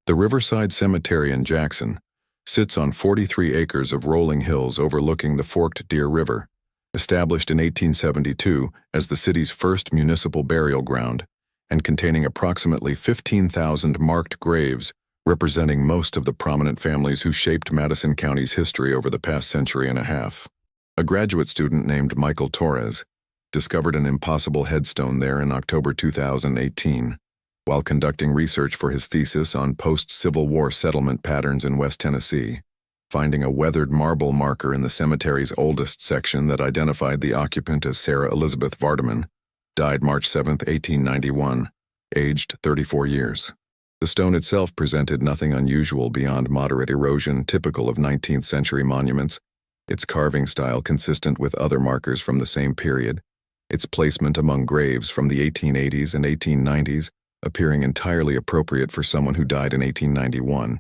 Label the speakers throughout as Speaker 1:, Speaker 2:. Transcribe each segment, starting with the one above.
Speaker 1: The Riverside Cemetery in Jackson sits on 43 acres of rolling hills overlooking the forked Deer River, established in 1872 as the city's first municipal burial ground and containing approximately 15,000 marked graves representing most of the prominent families who shaped Madison County's history over the past century and a half. A graduate student named Michael Torres discovered an impossible headstone there in October 2018 while conducting research for his thesis on post-Civil War settlement patterns in West Tennessee, finding a weathered marble marker in the cemetery's oldest section that identified the occupant as Sarah Elizabeth Vardaman, died March 7, 1891, aged 34 years. The stone itself presented nothing unusual beyond moderate erosion typical of 19th century monuments, its carving style consistent with other markers from the same period, its placement among graves from the 1880s and 1890s appearing entirely appropriate for someone who died in 1891.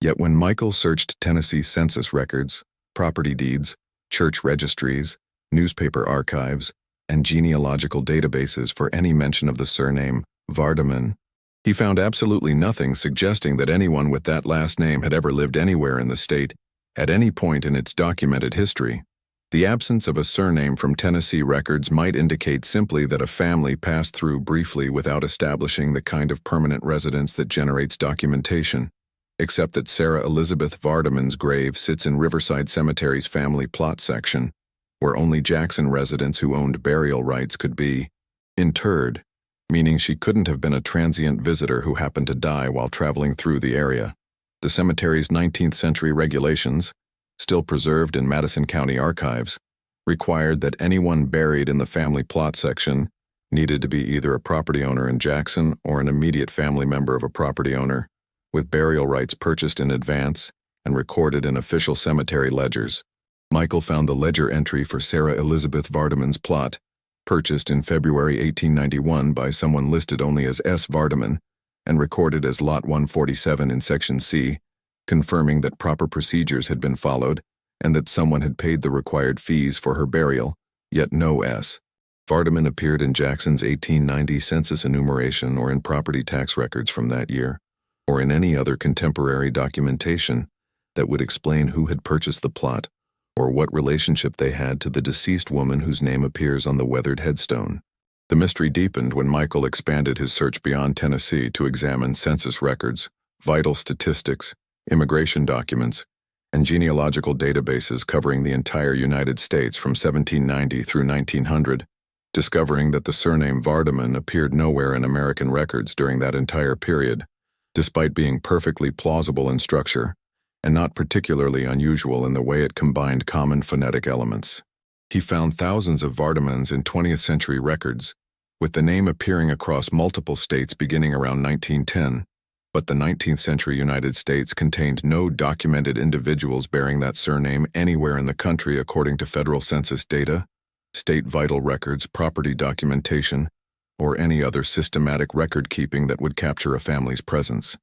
Speaker 1: Yet when Michael searched Tennessee census records, property deeds, church registries, newspaper archives, and genealogical databases for any mention of the surname Vardaman, he found absolutely nothing suggesting that anyone with that last name had ever lived anywhere in the state at any point in its documented history. The absence of a surname from Tennessee records might indicate simply that a family passed through briefly without establishing the kind of permanent residence that generates documentation, except that Sarah Elizabeth Vardaman's grave sits in Riverside Cemetery's family plot section, where only Jackson residents who owned burial rights could be interred, meaning she couldn't have been a transient visitor who happened to die while traveling through the area. The cemetery's 19th century regulations, still preserved in Madison County archives, required that anyone buried in the family plot section needed to be either a property owner in Jackson or an immediate family member of a property owner, with burial rights purchased in advance and recorded in official cemetery ledgers. Michael found the ledger entry for Sarah Elizabeth Vardaman's plot, purchased in February 1891 by someone listed only as S. Vardaman and recorded as Lot 147 in Section C, confirming that proper procedures had been followed and that someone had paid the required fees for her burial, yet no S. Vardaman appeared in Jackson's 1890 census enumeration or in property tax records from that year, or in any other contemporary documentation that would explain who had purchased the plot or what relationship they had to the deceased woman whose name appears on the weathered headstone. The mystery deepened when Michael expanded his search beyond Tennessee to examine census records, vital statistics, immigration documents, and genealogical databases covering the entire United States from 1790 through 1900, discovering that the surname Vardaman appeared nowhere in American records during that entire period, despite being perfectly plausible in structure and not particularly unusual in the way it combined common phonetic elements. He found thousands of Vardamans in 20th century records, with the name appearing across multiple states beginning around 1910, but the 19th century United States contained no documented individuals bearing that surname anywhere in the country according to federal census data, state vital records, property documentation, or any other systematic record-keeping that would capture a family's presence.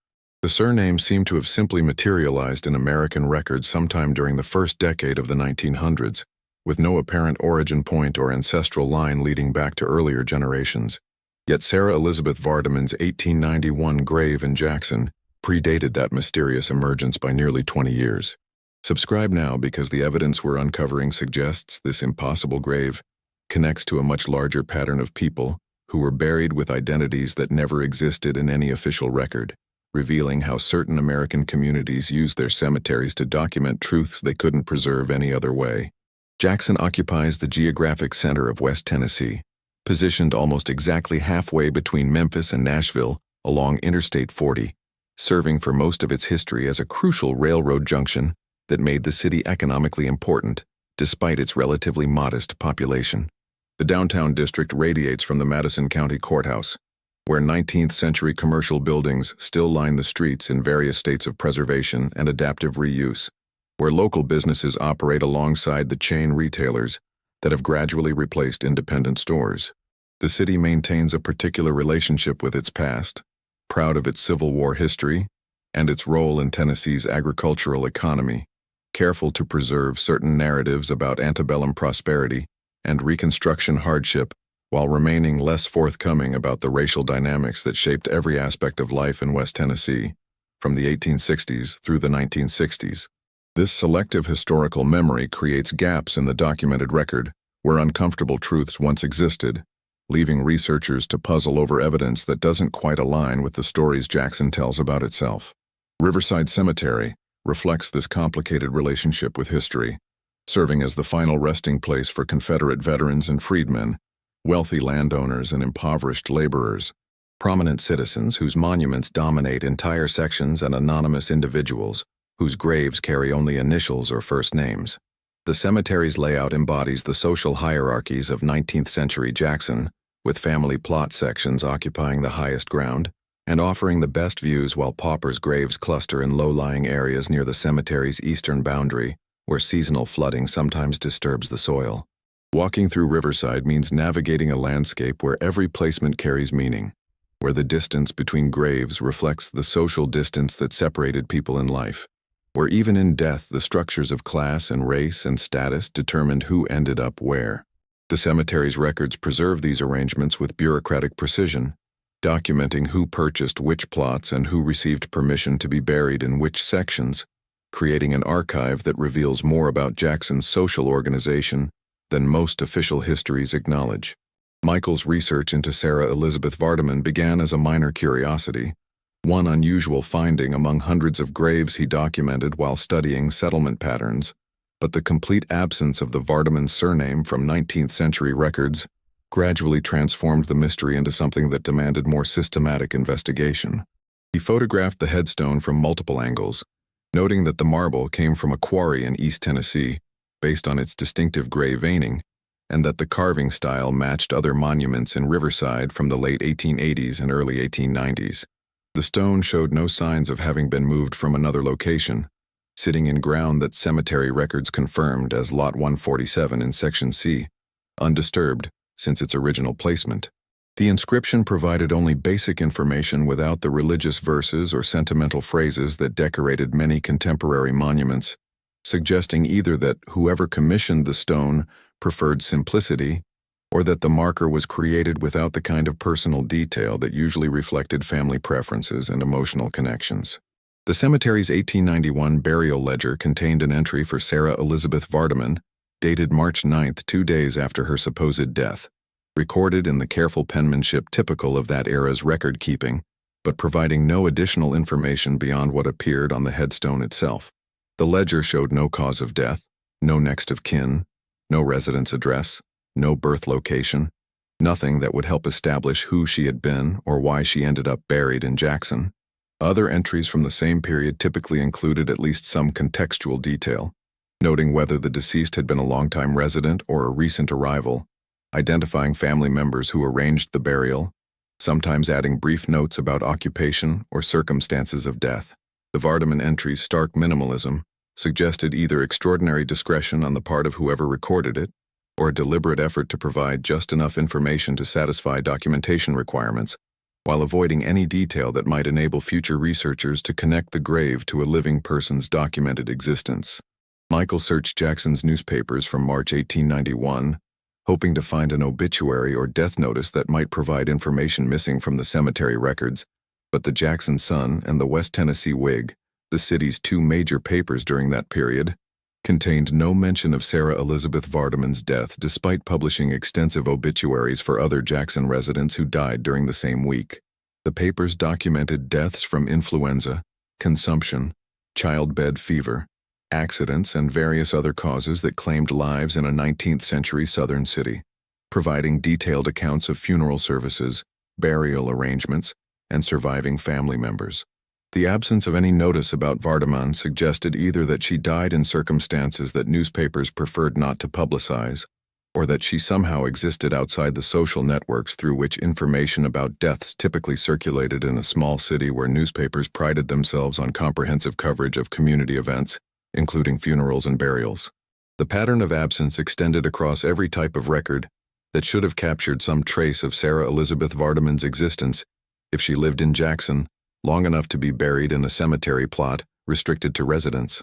Speaker 1: The surname seemed to have simply materialized in American records sometime during the first decade of the 1900s, with no apparent origin point or ancestral line leading back to earlier generations. Yet Sarah Elizabeth Vardaman's 1891 grave in Jackson predated that mysterious emergence by nearly 20 years. Subscribe now because the evidence we're uncovering suggests this impossible grave connects to a much larger pattern of people who were buried with identities that never existed in any official record, revealing how certain American communities used their cemeteries to document truths they couldn't preserve any other way. Jackson occupies the geographic center of West Tennessee, positioned almost exactly halfway between Memphis and Nashville along Interstate 40, serving for most of its history as a crucial railroad junction that made the city economically important despite its relatively modest population. The downtown district radiates from the Madison County Courthouse, where 19th century commercial buildings still line the streets in various states of preservation and adaptive reuse, where local businesses operate alongside the chain retailers that have gradually replaced independent stores. The city maintains a particular relationship with its past, proud of its Civil War history and its role in Tennessee's agricultural economy, careful to preserve certain narratives about antebellum prosperity and Reconstruction hardship while remaining less forthcoming about the racial dynamics that shaped every aspect of life in West Tennessee. from the 1860s through the 1960s. This selective historical memory creates gaps in the documented record where uncomfortable truths once existed, leaving researchers to puzzle over evidence that doesn't quite align with the stories Jackson tells about itself. Riverside Cemetery reflects this complicated relationship with history, serving as the final resting place for Confederate veterans and freedmen, wealthy landowners and impoverished laborers, prominent citizens whose monuments dominate entire sections, and anonymous individuals whose graves carry only initials or first names. The cemetery's layout embodies the social hierarchies of 19th-century Jackson, with family plot sections occupying the highest ground and offering the best views, while paupers' graves cluster in low-lying areas near the cemetery's eastern boundary, where seasonal flooding sometimes disturbs the soil. Walking through Riverside means navigating a landscape where every placement carries meaning, where the distance between graves reflects the social distance that separated people in life, where even in death the structures of class and race and status determined who ended up where. The cemetery's records preserve these arrangements with bureaucratic precision, documenting who purchased which plots and who received permission to be buried in which sections, creating an archive that reveals more about Jackson's social organization than most official histories acknowledge. Michael's research into Sarah Elizabeth Vardaman began as a minor curiosity, one unusual finding among hundreds of graves he documented while studying settlement patterns, but the complete absence of the Vardaman surname from 19th-century records gradually transformed the mystery into something that demanded more systematic investigation. He photographed the headstone from multiple angles, noting that the marble came from a quarry in East Tennessee, based on its distinctive gray veining, and that the carving style matched other monuments in Riverside from the late 1880s and early 1890s. The stone showed no signs of having been moved from another location, sitting in ground that cemetery records confirmed as Lot 147 in Section C, undisturbed since its original placement. The inscription provided only basic information without the religious verses or sentimental phrases that decorated many contemporary monuments, suggesting either that whoever commissioned the stone preferred simplicity, or that the marker was created without the kind of personal detail that usually reflected family preferences and emotional connections. The cemetery's 1891 burial ledger contained an entry for Sarah Elizabeth Vardaman, dated March 9th, 2 days after her supposed death, recorded in the careful penmanship typical of that era's record-keeping, but providing no additional information beyond what appeared on the headstone itself. The ledger showed no cause of death, no next of kin, no residence address, no birth location, nothing that would help establish who she had been or why she ended up buried in Jackson. Other entries from the same period typically included at least some contextual detail, noting whether the deceased had been a longtime resident or a recent arrival, identifying family members who arranged the burial, sometimes adding brief notes about occupation or circumstances of death. The Vardaman entry's stark minimalism suggested either extraordinary discretion on the part of whoever recorded it, or a deliberate effort to provide just enough information to satisfy documentation requirements, while avoiding any detail that might enable future researchers to connect the grave to a living person's documented existence. Michael searched Jackson's newspapers from March 1891, hoping to find an obituary or death notice that might provide information missing from the cemetery records, but the Jackson Sun and the West Tennessee Whig, the city's two major papers during that period, contained no mention of Sarah Elizabeth Vardaman's death despite publishing extensive obituaries for other Jackson residents who died during the same week. The papers documented deaths from influenza, consumption, childbed fever, accidents, and various other causes that claimed lives in a 19th-century southern city, providing detailed accounts of funeral services, burial arrangements, and surviving family members. The absence of any notice about Vardaman suggested either that she died in circumstances that newspapers preferred not to publicize, or that she somehow existed outside the social networks through which information about deaths typically circulated in a small city where newspapers prided themselves on comprehensive coverage of community events, including funerals and burials. The pattern of absence extended across every type of record that should have captured some trace of Sarah Elizabeth Vardaman's existence if she lived in Jackson long enough to be buried in a cemetery plot restricted to residents.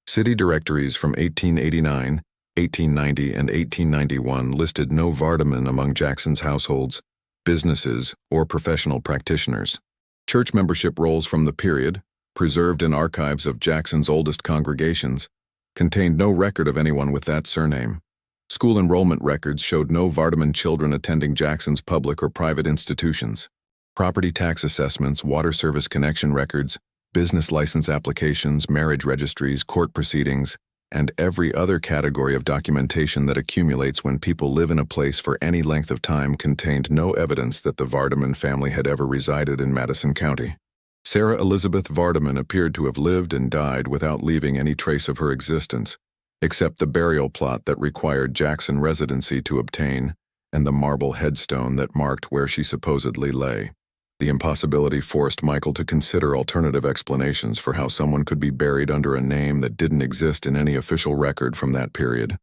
Speaker 1: City directories from 1889, 1890, and 1891 listed no Vardaman among Jackson's households, businesses, or professional practitioners. Church membership rolls from the period, preserved in archives of Jackson's oldest congregations, contained no record of anyone with that surname. School enrollment records showed no Vardaman children attending Jackson's public or private institutions. Property tax assessments, water service connection records, business license applications, marriage registries, court proceedings, and every other category of documentation that accumulates when people live in a place for any length of time contained no evidence that the Vardaman family had ever resided in Madison County. Sarah Elizabeth Vardaman appeared to have lived and died without leaving any trace of her existence, except the burial plot that required Jackson residency to obtain and the marble headstone that marked where she supposedly lay. The impossibility forced Michael to consider alternative explanations for how someone could be buried under a name that didn't exist in any official record from that period,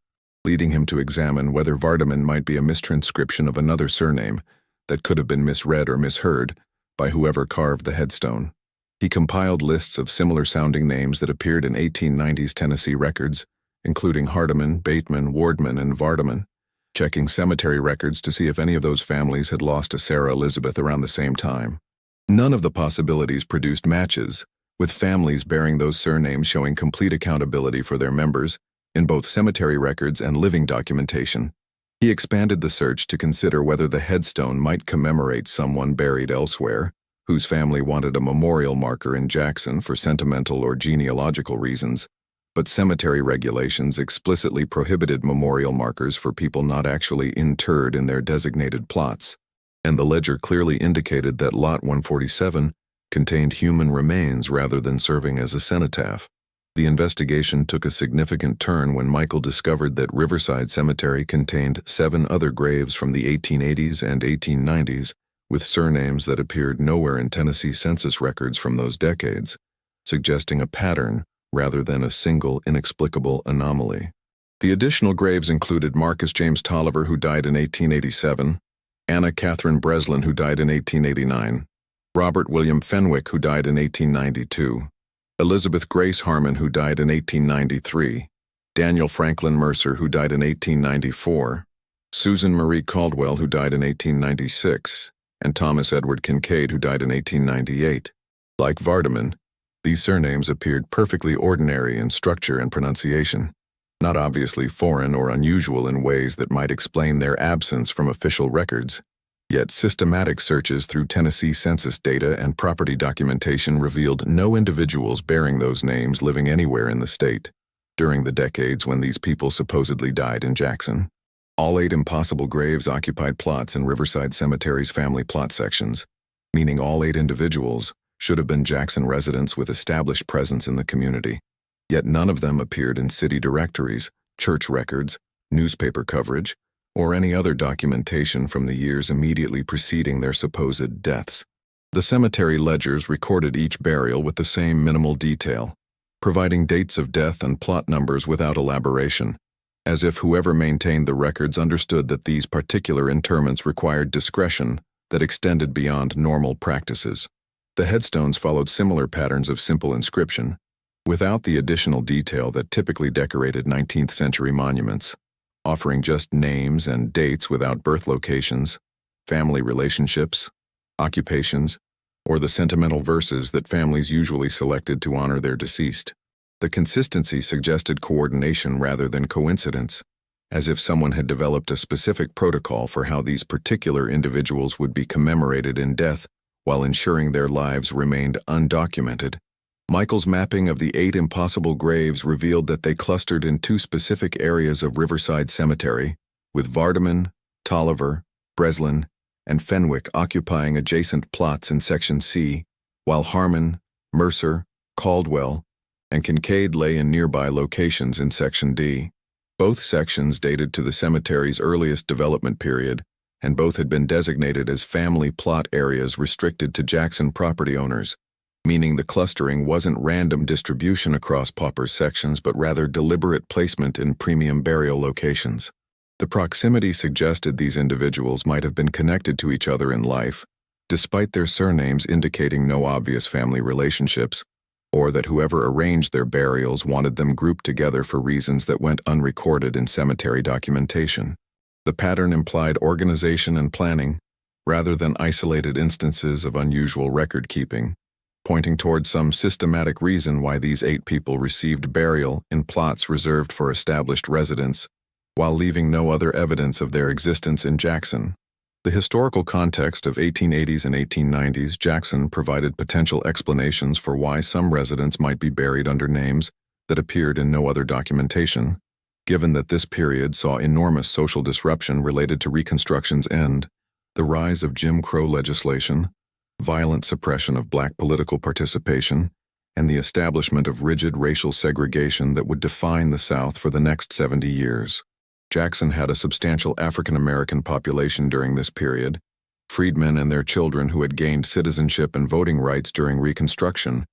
Speaker 1: leading him to examine whether Vardaman might be a mistranscription of another surname that could have been misread or misheard by whoever carved the headstone. He compiled lists of similar-sounding names that appeared in 1890s Tennessee records, including Hardiman, Bateman, Wardman, and Vardaman, checking cemetery records to see if any of those families had lost a Sarah Elizabeth around the same time. None of the possibilities produced matches, with families bearing those surnames showing complete accountability for their members in both cemetery records and living documentation. He expanded the search to consider whether the headstone might commemorate someone buried elsewhere, whose family wanted a memorial marker in Jackson for sentimental or genealogical reasons, but cemetery regulations explicitly prohibited memorial markers for people not actually interred in their designated plots, and the ledger clearly indicated that Lot 147 contained human remains rather than serving as a cenotaph. The investigation took a significant turn when Michael discovered that Riverside Cemetery contained 7 other graves from the 1880s and 1890s with surnames that appeared nowhere in Tennessee census records from those decades, suggesting a pattern rather than a single inexplicable anomaly. The additional graves included Marcus James Tolliver, who died in 1887, Anna Catherine Breslin, who died in 1889, Robert William Fenwick, who died in 1892, Elizabeth Grace Harmon, who died in 1893, Daniel Franklin Mercer, who died in 1894, Susan Marie Caldwell, who died in 1896, and Thomas Edward Kincaid, who died in 1898. Like Vardaman, these surnames appeared perfectly ordinary in structure and pronunciation, not obviously foreign or unusual in ways that might explain their absence from official records. Yet systematic searches through Tennessee census data and property documentation revealed no individuals bearing those names living anywhere in the state during the decades when these people supposedly died in Jackson. All 8 impossible graves occupied plots in Riverside Cemetery's family plot sections, meaning all 8 individuals should have been Jackson residents with established presence in the community. Yet none of them appeared in city directories, church records, newspaper coverage, or any other documentation from the years immediately preceding their supposed deaths. The cemetery ledgers recorded each burial with the same minimal detail, providing dates of death and plot numbers without elaboration, as if whoever maintained the records understood that these particular interments required discretion that extended beyond normal practices. The headstones followed similar patterns of simple inscription, without the additional detail that typically decorated 19th century monuments, offering just names and dates without birth locations, family relationships, occupations, or the sentimental verses that families usually selected to honor their deceased. The consistency suggested coordination rather than coincidence, as if someone had developed a specific protocol for how these particular individuals would be commemorated in death while ensuring their lives remained undocumented. Michael's mapping of the 8 impossible graves revealed that they clustered in 2 specific areas of Riverside Cemetery, with Vardaman, Tolliver, Breslin, and Fenwick occupying adjacent plots in Section C, while Harmon, Mercer, Caldwell, and Kincaid lay in nearby locations in Section D. Both sections dated to the cemetery's earliest development period, and both had been designated as family plot areas restricted to Jackson property owners, meaning the clustering wasn't random distribution across pauper sections but rather deliberate placement in premium burial locations. The proximity suggested these individuals might have been connected to each other in life, despite their surnames indicating no obvious family relationships, or that whoever arranged their burials wanted them grouped together for reasons that went unrecorded in cemetery documentation. The pattern implied organization and planning, rather than isolated instances of unusual record-keeping, pointing towards some systematic reason why these 8 people received burial in plots reserved for established residents, while leaving no other evidence of their existence in Jackson. The historical context of 1880s and 1890s Jackson provided potential explanations for why some residents might be buried under names that appeared in no other documentation, given that this period saw enormous social disruption related to Reconstruction's end, the rise of Jim Crow legislation, violent suppression of black political participation, and the establishment of rigid racial segregation that would define the South for the next 70 years. Jackson had a substantial African American population during this period, freedmen and their children who had gained citizenship and voting rights during Reconstruction,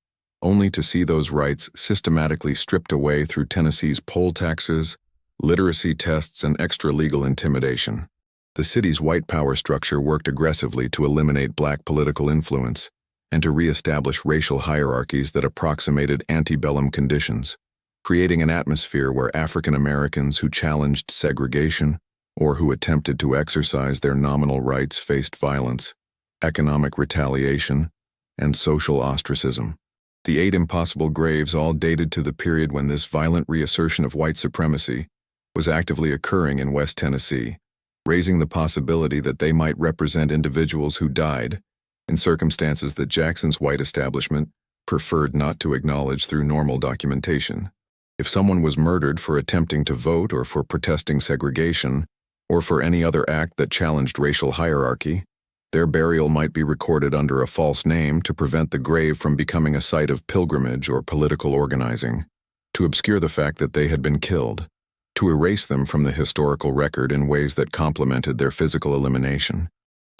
Speaker 1: only to see those rights systematically stripped away through Tennessee's poll taxes, literacy tests, and extra-legal intimidation. The city's white power structure worked aggressively to eliminate black political influence and to re-establish racial hierarchies that approximated antebellum conditions, creating an atmosphere where African Americans who challenged segregation or who attempted to exercise their nominal rights faced violence, economic retaliation, and social ostracism. The 8 impossible graves all dated to the period when this violent reassertion of white supremacy was actively occurring in West Tennessee, raising the possibility that they might represent individuals who died in circumstances that Jackson's white establishment preferred not to acknowledge through normal documentation. If someone was murdered for attempting to vote or for protesting segregation, or for any other act that challenged racial hierarchy, their burial might be recorded under a false name to prevent the grave from becoming a site of pilgrimage or political organizing, to obscure the fact that they had been killed, to erase them from the historical record in ways that complemented their physical elimination.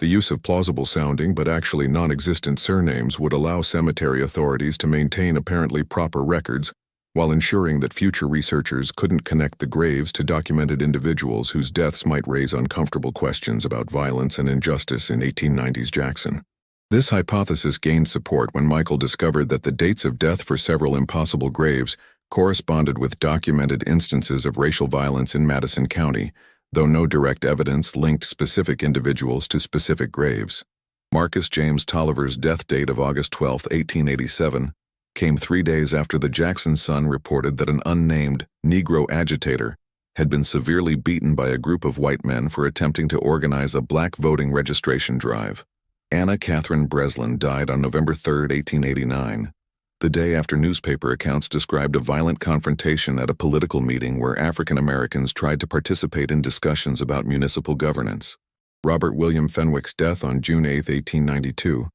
Speaker 1: The use of plausible-sounding but actually non-existent surnames would allow cemetery authorities to maintain apparently proper records while ensuring that future researchers couldn't connect the graves to documented individuals whose deaths might raise uncomfortable questions about violence and injustice in 1890s Jackson. This hypothesis gained support when Michael discovered that the dates of death for several impossible graves corresponded with documented instances of racial violence in Madison County, though no direct evidence linked specific individuals to specific graves. Marcus James Tolliver's death date of August 12, 1887, came 3 days after the Jackson Sun reported that an unnamed Negro agitator had been severely beaten by a group of white men for attempting to organize a black voting registration drive. Anna Catherine Breslin died on November 3, 1889, the day after newspaper accounts described a violent confrontation at a political meeting where African Americans tried to participate in discussions about municipal governance. Robert William Fenwick's death on June 8, 1892,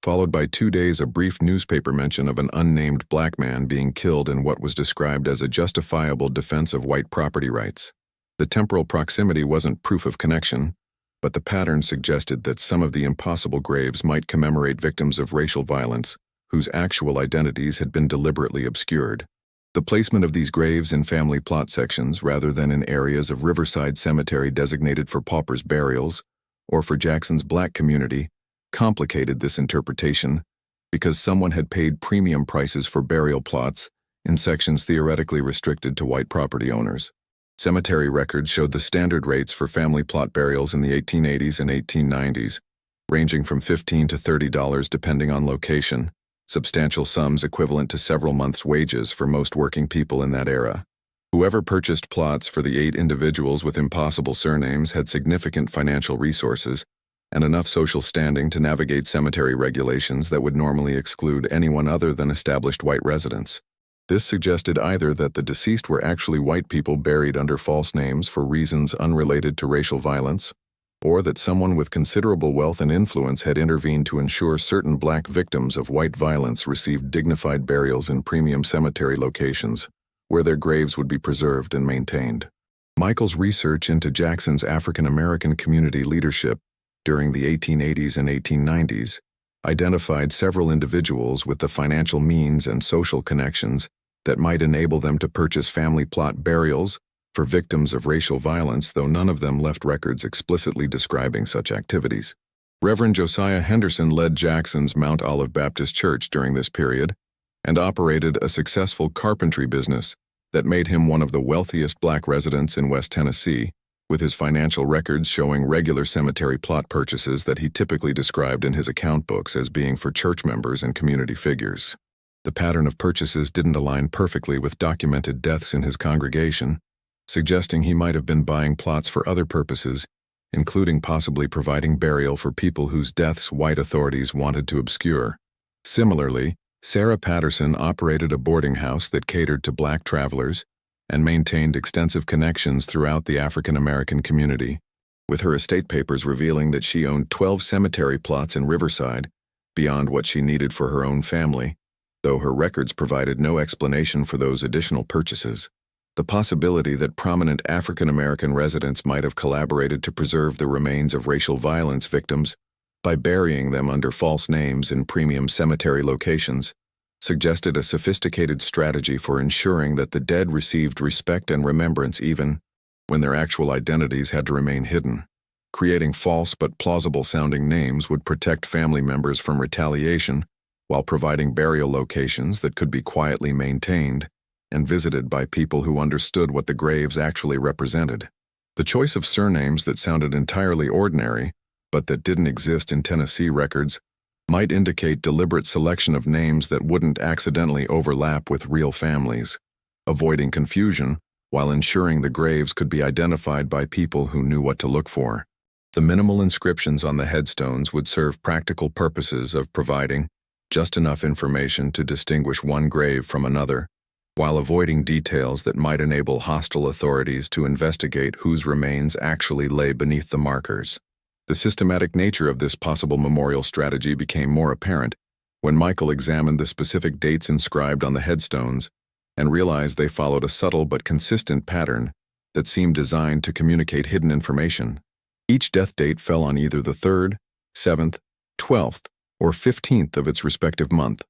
Speaker 1: followed by 2 days of brief newspaper mention of an unnamed black man being killed in what was described as a justifiable defense of white property rights. The temporal proximity wasn't proof of connection, but the pattern suggested that some of the impossible graves might commemorate victims of racial violence, whose actual identities had been deliberately obscured. The placement of these graves in family plot sections rather than in areas of Riverside Cemetery designated for paupers' burials, or for Jackson's black community, complicated this interpretation because someone had paid premium prices for burial plots in sections theoretically restricted to white property owners. Cemetery records showed the standard rates for family plot burials in the 1880s and 1890s, ranging from $15 to $30 depending on location, substantial sums equivalent to several months' wages for most working people in that era. Whoever purchased plots for the 8 individuals with impossible surnames had significant financial resources and enough social standing to navigate cemetery regulations that would normally exclude anyone other than established white residents. This suggested either that the deceased were actually white people buried under false names for reasons unrelated to racial violence, or that someone with considerable wealth and influence had intervened to ensure certain black victims of white violence received dignified burials in premium cemetery locations, where their graves would be preserved and maintained. Michael's research into Jackson's African American community leadership during the 1880s and 1890s identified several individuals with the financial means and social connections that might enable them to purchase family plot burials for victims of racial violence, though none of them left records explicitly describing such activities. Reverend Josiah Henderson led Jackson's Mount Olive Baptist Church during this period and operated a successful carpentry business that made him one of the wealthiest black residents in West Tennessee with his financial records showing regular cemetery plot purchases that he typically described in his account books as being for church members and community figures. The pattern of purchases didn't align perfectly with documented deaths in his congregation, suggesting he might have been buying plots for other purposes, including possibly providing burial for people whose deaths white authorities wanted to obscure. Similarly, Sarah Patterson operated a boarding house that catered to black travelers and maintained extensive connections throughout the African American community, with her estate papers revealing that she owned 12 cemetery plots in Riverside, beyond what she needed for her own family, though her records provided no explanation for those additional purchases. The possibility that prominent African American residents might have collaborated to preserve the remains of racial violence victims by burying them under false names in premium cemetery locations suggested a sophisticated strategy for ensuring that the dead received respect and remembrance even when their actual identities had to remain hidden. Creating false but plausible-sounding names would protect family members from retaliation while providing burial locations that could be quietly maintained and visited by people who understood what the graves actually represented. The choice of surnames that sounded entirely ordinary, but that didn't exist in Tennessee records, might indicate deliberate selection of names that wouldn't accidentally overlap with real families, avoiding confusion while ensuring the graves could be identified by people who knew what to look for. The minimal inscriptions on the headstones would serve practical purposes of providing just enough information to distinguish one grave from another, while avoiding details that might enable hostile authorities to investigate whose remains actually lay beneath the markers. The systematic nature of this possible memorial strategy became more apparent when Michael examined the specific dates inscribed on the headstones and realized they followed a subtle but consistent pattern that seemed designed to communicate hidden information. Each death date fell on either the 3rd, 7th, 12th, or 15th of its respective month,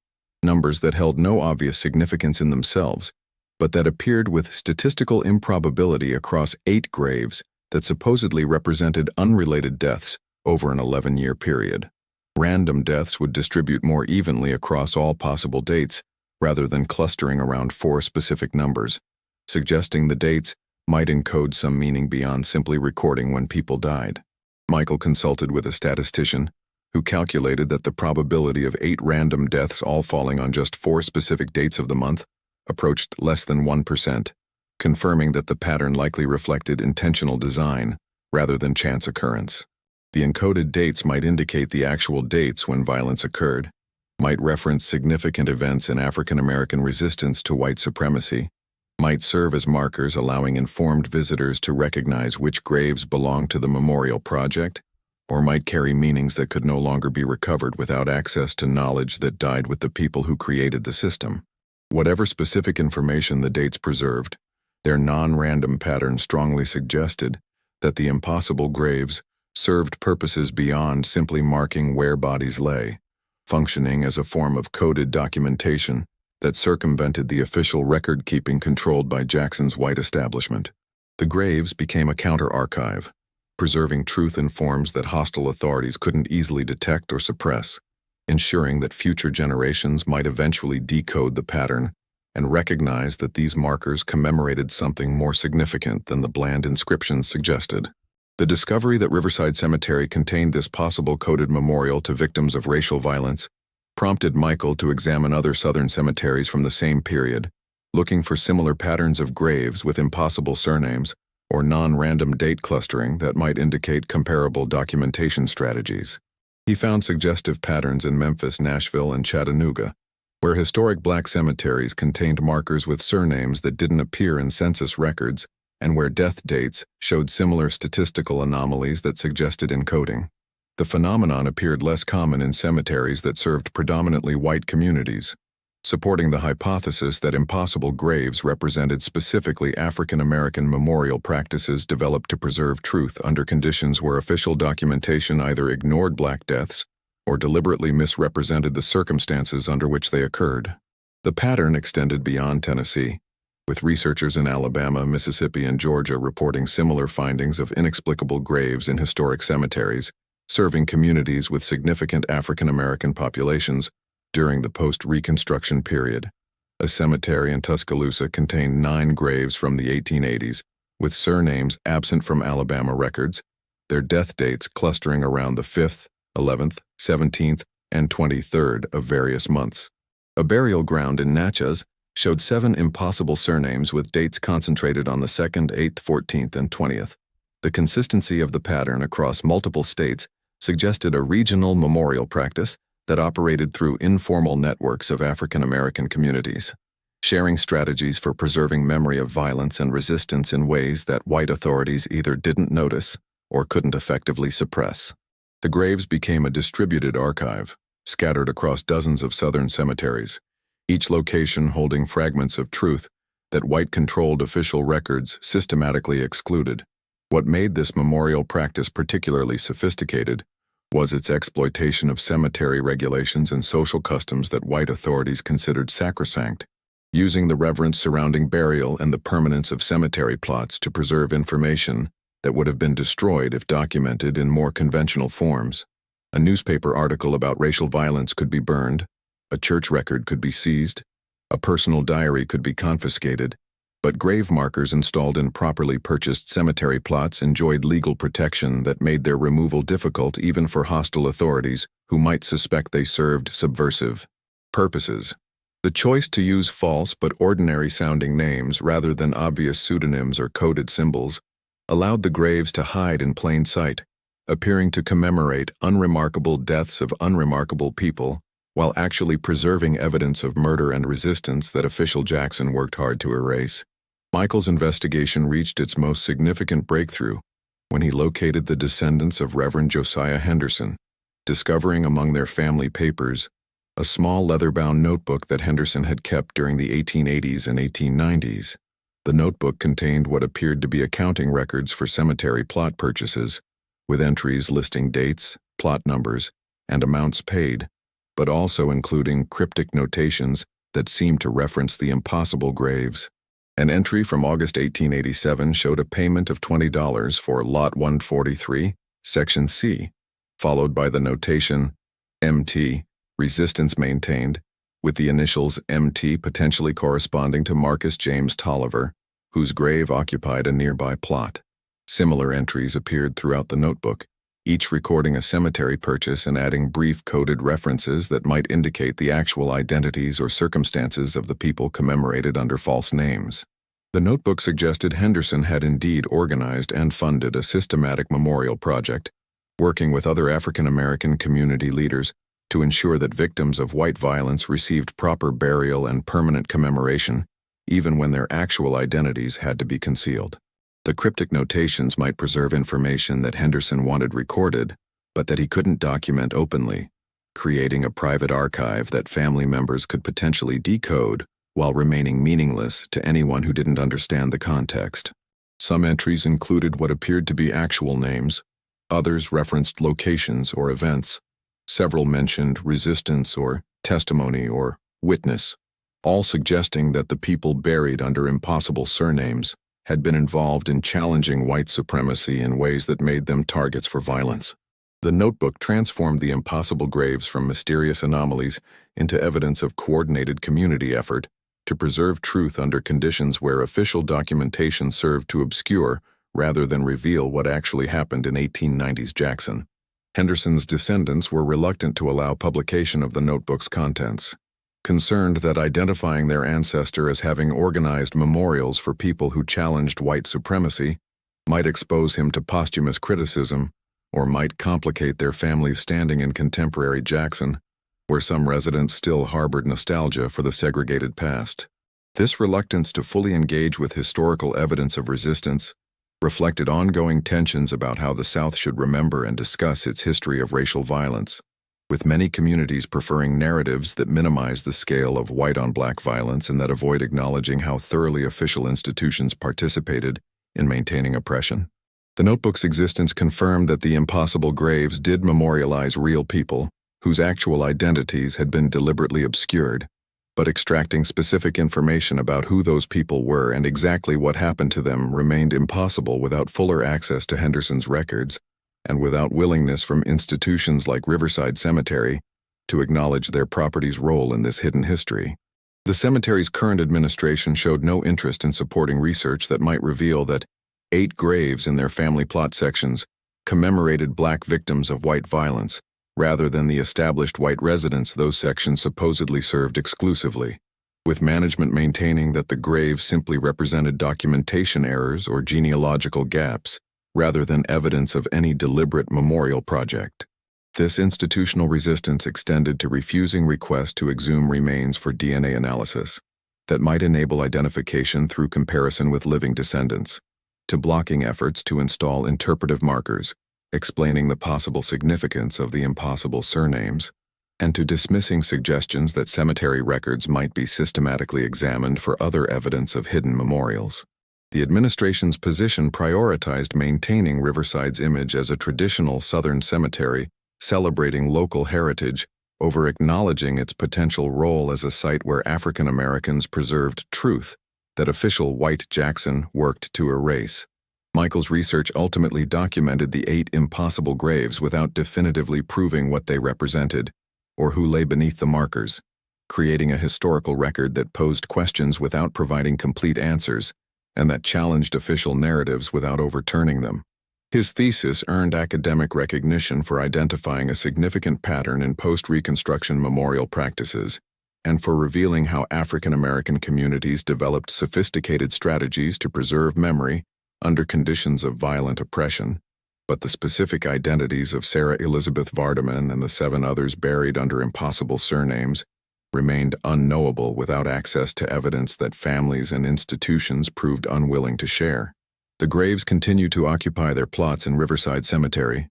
Speaker 1: numbers that held no obvious significance in themselves, but that appeared with statistical improbability across 8 graves that supposedly represented unrelated deaths over an 11-year period. Random deaths would distribute more evenly across all possible dates, rather than clustering around 4 specific numbers, suggesting the dates might encode some meaning beyond simply recording when people died. Michael consulted with a statistician who calculated that the probability of 8 random deaths all falling on just 4 specific dates of the month approached less than 1%, confirming that the pattern likely reflected intentional design rather than chance occurrence. The encoded dates might indicate the actual dates when violence occurred, might reference significant events in African American resistance to white supremacy, might serve as markers allowing informed visitors to recognize which graves belong to the memorial project, or might carry meanings that could no longer be recovered without access to knowledge that died with the people who created the system. Whatever specific information the dates preserved, their non-random pattern strongly suggested that the impossible graves served purposes beyond simply marking where bodies lay, functioning as a form of coded documentation that circumvented the official record-keeping controlled by Jackson's white establishment. The graves became a counter-archive, preserving truth in forms that hostile authorities couldn't easily detect or suppress, ensuring that future generations might eventually decode the pattern and recognize that these markers commemorated something more significant than the bland inscriptions suggested. The discovery that Riverside Cemetery contained this possible coded memorial to victims of racial violence prompted Michael to examine other Southern cemeteries from the same period, looking for similar patterns of graves with impossible surnames or non-random date clustering that might indicate comparable documentation strategies. He found suggestive patterns in Memphis, Nashville, and Chattanooga, where historic black cemeteries contained markers with surnames that didn't appear in census records and where death dates showed similar statistical anomalies that suggested encoding. The phenomenon appeared less common in cemeteries that served predominantly white communities, supporting the hypothesis that impossible graves represented specifically African American memorial practices developed to preserve truth under conditions where official documentation either ignored black deaths or deliberately misrepresented the circumstances under which they occurred. The pattern extended beyond Tennessee, with researchers in Alabama, Mississippi, and Georgia reporting similar findings of inexplicable graves in historic cemeteries, serving communities with significant African American populations during the post-Reconstruction period. A cemetery in Tuscaloosa contained 9 graves from the 1880s, with surnames absent from Alabama records, their death dates clustering around the 5th, 11th, 17th, and 23rd of various months. A burial ground in Natchez showed 7 impossible surnames with dates concentrated on the 2nd, 8th, 14th, and 20th. The consistency of the pattern across multiple states suggested a regional memorial practice that operated through informal networks of African American communities, sharing strategies for preserving memory of violence and resistance in ways that white authorities either didn't notice or couldn't effectively suppress. The graves became a distributed archive, scattered across dozens of Southern cemeteries, each location holding fragments of truth that white-controlled official records systematically excluded. What made this memorial practice particularly sophisticated was its exploitation of cemetery regulations and social customs that white authorities considered sacrosanct, using the reverence surrounding burial and the permanence of cemetery plots to preserve information that would have been destroyed if documented in more conventional forms. A newspaper article about racial violence could be burned, a church record could be seized, a personal diary could be confiscated, but grave markers installed in properly purchased cemetery plots enjoyed legal protection that made their removal difficult even for hostile authorities who might suspect they served subversive purposes. The choice to use false but ordinary-sounding names rather than obvious pseudonyms or coded symbols allowed the graves to hide in plain sight, appearing to commemorate unremarkable deaths of unremarkable people while actually preserving evidence of murder and resistance that official Jackson worked hard to erase. Michael's investigation reached its most significant breakthrough when he located the descendants of Reverend Josiah Henderson, discovering among their family papers a small leather-bound notebook that Henderson had kept during the 1880s and 1890s. The notebook contained what appeared to be accounting records for cemetery plot purchases, with entries listing dates, plot numbers, and amounts paid, but also including cryptic notations that seemed to reference the impossible graves. An entry from August 1887 showed a payment of $20 for Lot 143, Section C, followed by the notation MT, resistance maintained, with the initials MT potentially corresponding to Marcus James Tolliver, whose grave occupied a nearby plot. Similar entries appeared throughout the notebook, each recording a cemetery purchase and adding brief coded references that might indicate the actual identities or circumstances of the people commemorated under false names. The notebook suggested Henderson had indeed organized and funded a systematic memorial project, working with other African American community leaders to ensure that victims of white violence received proper burial and permanent commemoration, even when their actual identities had to be concealed. The cryptic notations might preserve information that Henderson wanted recorded, but that he couldn't document openly, creating a private archive that family members could potentially decode while remaining meaningless to anyone who didn't understand the context. Some entries included what appeared to be actual names, others referenced locations or events. Several mentioned resistance or testimony or witness, all suggesting that the people buried under impossible surnames had been involved in challenging white supremacy in ways that made them targets for violence. The notebook transformed the impossible graves from mysterious anomalies into evidence of coordinated community effort to preserve truth under conditions where official documentation served to obscure rather than reveal what actually happened in 1890s Jackson. Henderson's descendants were reluctant to allow publication of the notebook's contents, concerned that identifying their ancestor as having organized memorials for people who challenged white supremacy might expose him to posthumous criticism or might complicate their family's standing in contemporary Jackson, where some residents still harbored nostalgia for the segregated past. This reluctance to fully engage with historical evidence of resistance reflected ongoing tensions about how the South should remember and discuss its history of racial violence, with many communities preferring narratives that minimize the scale of white-on-black violence and that avoid acknowledging how thoroughly official institutions participated in maintaining oppression. The notebook's existence confirmed that the impossible graves did memorialize real people whose actual identities had been deliberately obscured, but extracting specific information about who those people were and exactly what happened to them remained impossible without fuller access to Henderson's records and without willingness from institutions like Riverside Cemetery to acknowledge their property's role in this hidden history. The cemetery's current administration showed no interest in supporting research that might reveal that 8 graves in their family plot sections commemorated black victims of white violence, rather than the established white residents those sections supposedly served exclusively, with management maintaining that the graves simply represented documentation errors or genealogical gaps, rather than evidence of any deliberate memorial project. This institutional resistance extended to refusing requests to exhume remains for DNA analysis that might enable identification through comparison with living descendants, to blocking efforts to install interpretive markers, explaining the possible significance of the impossible surnames, and to dismissing suggestions that cemetery records might be systematically examined for other evidence of hidden memorials. The administration's position prioritized maintaining Riverside's image as a traditional Southern cemetery, celebrating local heritage, over acknowledging its potential role as a site where African Americans preserved truth that official white Jackson worked to erase. Michael's research ultimately documented the 8 impossible graves without definitively proving what they represented, or who lay beneath the markers, creating a historical record that posed questions without providing complete answers, and that challenged official narratives without overturning them. His thesis earned academic recognition for identifying a significant pattern in post-Reconstruction memorial practices, and for revealing how African American communities developed sophisticated strategies to preserve memory under conditions of violent oppression, but the specific identities of Sarah Elizabeth Vardaman and the 7 others buried under impossible surnames remained unknowable without access to evidence that families and institutions proved unwilling to share. The graves continue to occupy their plots in Riverside Cemetery,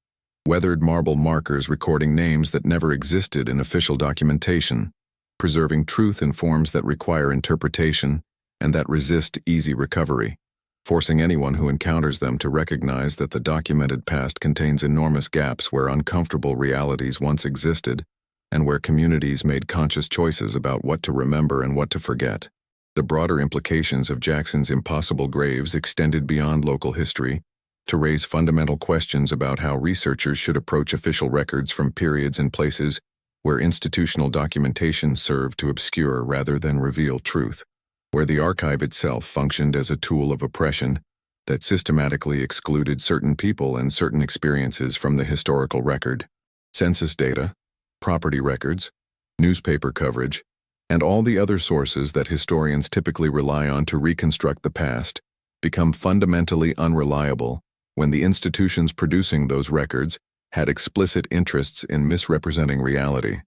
Speaker 1: weathered marble markers recording names that never existed in official documentation, preserving truth in forms that require interpretation and that resist easy recovery, forcing anyone who encounters them to recognize that the documented past contains enormous gaps where uncomfortable realities once existed, and where communities made conscious choices about what to remember and what to forget. The broader implications of Jackson's impossible graves extended beyond local history to raise fundamental questions about how researchers should approach official records from periods and places where institutional documentation served to obscure rather than reveal truth, where the archive itself functioned as a tool of oppression that systematically excluded certain people and certain experiences from the historical record. Census data, property records, newspaper coverage, and all the other sources that historians typically rely on to reconstruct the past become fundamentally unreliable when the institutions producing those records had explicit interests in misrepresenting reality,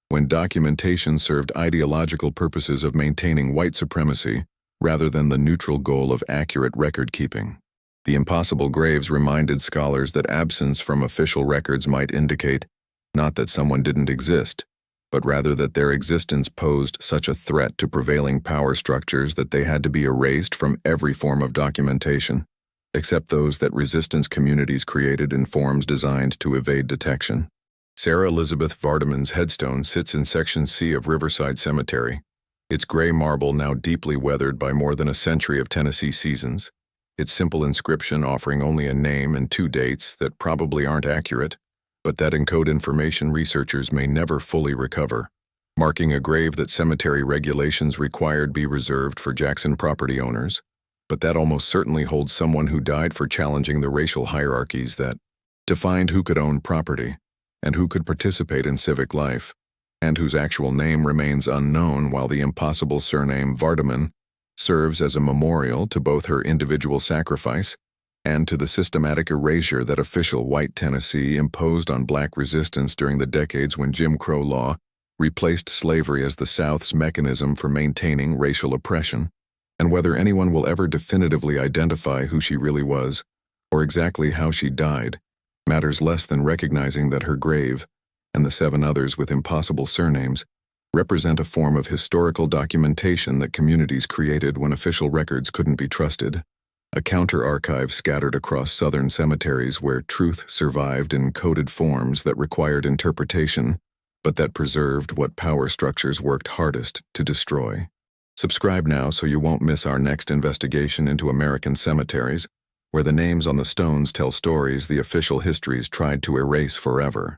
Speaker 1: when documentation served ideological purposes of maintaining white supremacy rather than the neutral goal of accurate record-keeping. The impossible graves reminded scholars that absence from official records might indicate not that someone didn't exist, but rather that their existence posed such a threat to prevailing power structures that they had to be erased from every form of documentation, except those that resistance communities created in forms designed to evade detection. Sarah Elizabeth Vardaman's headstone sits in Section C of Riverside Cemetery, its gray marble now deeply weathered by more than a century of Tennessee seasons, its simple inscription offering only a name and 2 dates that probably aren't accurate, but that encode information researchers may never fully recover, marking a grave that cemetery regulations required be reserved for Jackson property owners, but that almost certainly holds someone who died for challenging the racial hierarchies that defined who could own property and who could participate in civic life, and whose actual name remains unknown while the impossible surname Vardaman serves as a memorial to both her individual sacrifice and to the systematic erasure that official white Tennessee imposed on black resistance during the decades when Jim Crow law replaced slavery as the South's mechanism for maintaining racial oppression, and whether anyone will ever definitively identify who she really was, or exactly how she died, matters less than recognizing that her grave, and the 7 others with impossible surnames, represent a form of historical documentation that communities created when official records couldn't be trusted. A counter-archive scattered across Southern cemeteries where truth survived in coded forms that required interpretation, but that preserved what power structures worked hardest to destroy. Subscribe now so you won't miss our next investigation into American cemeteries, where the names on the stones tell stories the official histories tried to erase forever.